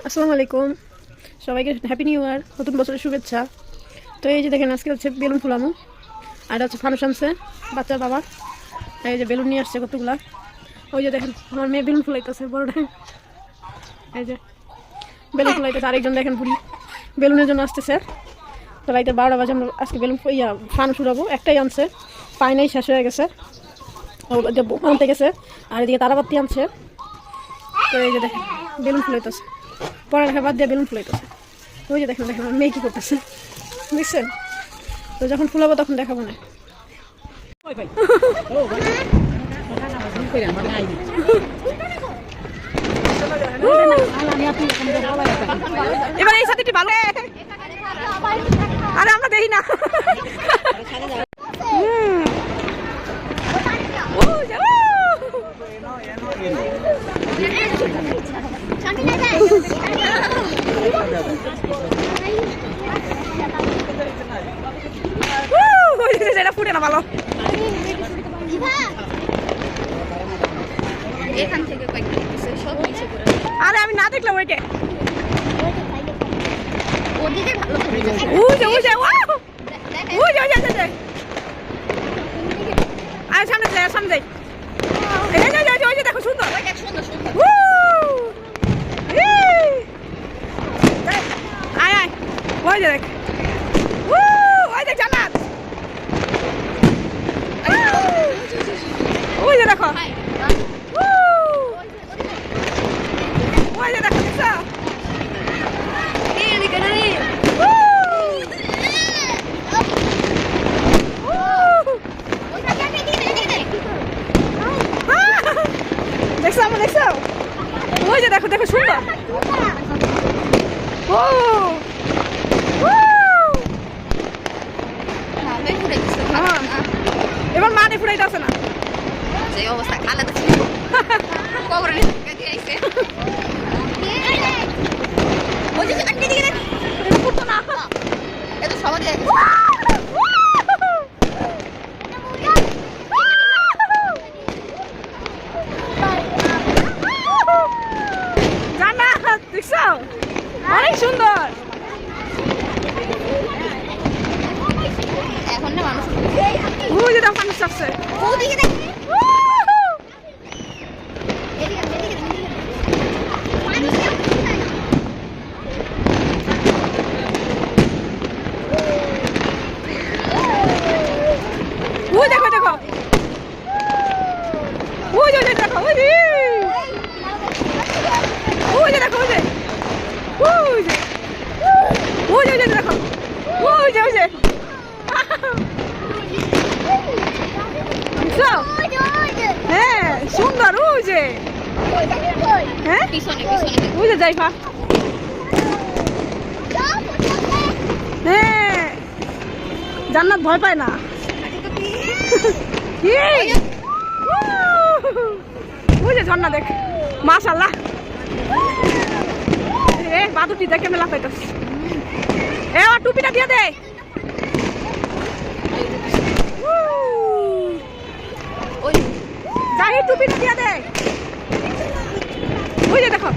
আসসালামু আলাইকুম, সবাইকে হ্যাপি নিউ ইয়ার, নতুন বছরের শুভেচ্ছা। তো এই যে দেখেন, আজকে হচ্ছে বেলুন ফুলানো, আর হচ্ছে ফানুস আনছে বাচ্চার বাবা। এই যে বেলুন নিয়ে আসছে কতগুলা। ওই যে দেখেন আমার মেয়ে বেলুন ফুলাইতেছে, বড়টা এই যে বেলুন ফুলাইতেছে। আরেকজন দেখেন বুড়ি বেলুনের জন্য আসতেছে। তো রাইতে 12টা বাজে আমরা আজকে বেলুন ফানুস উড়াবো। একটাই আনছে, পাইনাই শেষ হয়ে গেছে, আনতে গেছে। আর এদিকে তারাবাতি আনছে। তো এই যে দেখেন বেলুন ফুলাইতেছে, পড়ালেখা বাদ দিয়ে বেলুন ফুলাইতেছে। ওই যে দেখেন দেখেন আমার মেয়ে কী করতেছে, বুঝছেন? তো যখন ফুলাবো তখন দেখাবো না। এবার এই সাথে ভালো, আরে আমরা দেখি না। সেটা ফুটে না ভালো। আরে আমি না দেখলাম ওইটা। সামনে যাই সামনে যাই, দেখো সুন্দর। আয় আয়, ওই যে দেখ, ওই দেখ জান্নাত, ওই যে দেখো, ওই যে দেখো, দেখছো? দেখছো আমার, দেখছো? ওই যে দেখো, দেখো সুন্দর। এবার মানে ফুটাইতে আসে না, যে অবস্থা খালা কবরে দেখছো? অনেক সুন্দর। এখন না মানুষ ওই যে দেখো মানুষ আসছে, ওদিকে দেখ। ওই দেখো দেখো, ওই যে দেখো, ওই যে ওই যে দেখো, ওই যে ওই যে ওই যে দেখো, ওই যে ওই যে হ্যাঁ সুন্দর। ওই যে হ্যাঁ ওই যে যাই হ্যাঁ, জান্নাত ভয় পায় না। ওই যে ঝর্ণা দেখ, মাশাআল্লাহ। বাদুটি দেখে মেলা পাইতাস। টুপিটা দিয়ে দে। যাই টুপিটা দিয়ে দে। ওই যে দেখো,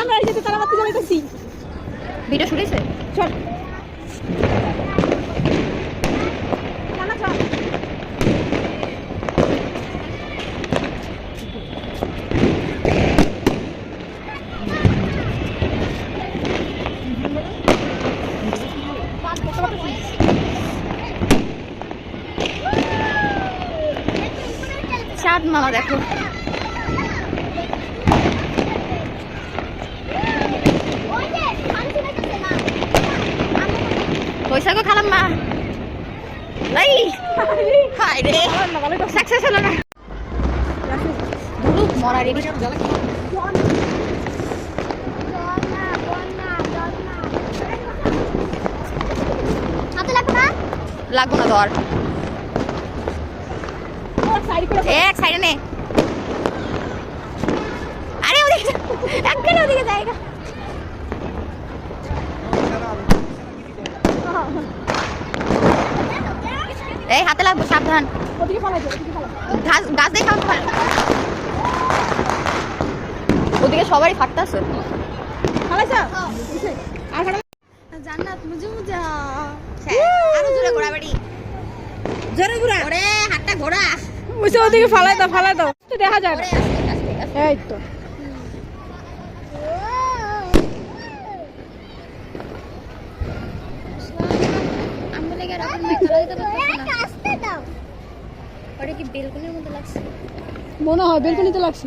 আমরা এই যে তারাবাতি জ্বালাইতেছি। ভিডিও শুনেছে চল চাঁদ মামা দেখো। পয়সা গো খালাম মা, হাই রে সাকসেস হলো না। মরা রেডি লাগবো না ধর, এক সাইডে নে। আরে ওদিকে একবারে ওদিকে জায়গা। এই হাতে লাগবো, সাবধান। গাছ দেখে ওদিকে সবারই ফাটতাছে। ফালাইছা আর ফালা জান্নাত মুজে মুজা আরো জোরে ঘোরা বাড়ি, জোরে ঘুরা ওরে হাতটা ঘোরা, ওইসে ওদিকে ফালাই দাও তো দেখা যায় না। ওরে আস্তে আস্তে আস্তে। এই তো আমি লেগে রাখুন না, খেলা দিতে পারতেছ না, আস্তে দাও। ওরে কি বেলকনির মধ্যে লাগছে? মনে হয় বেলকনিতে লাগছে।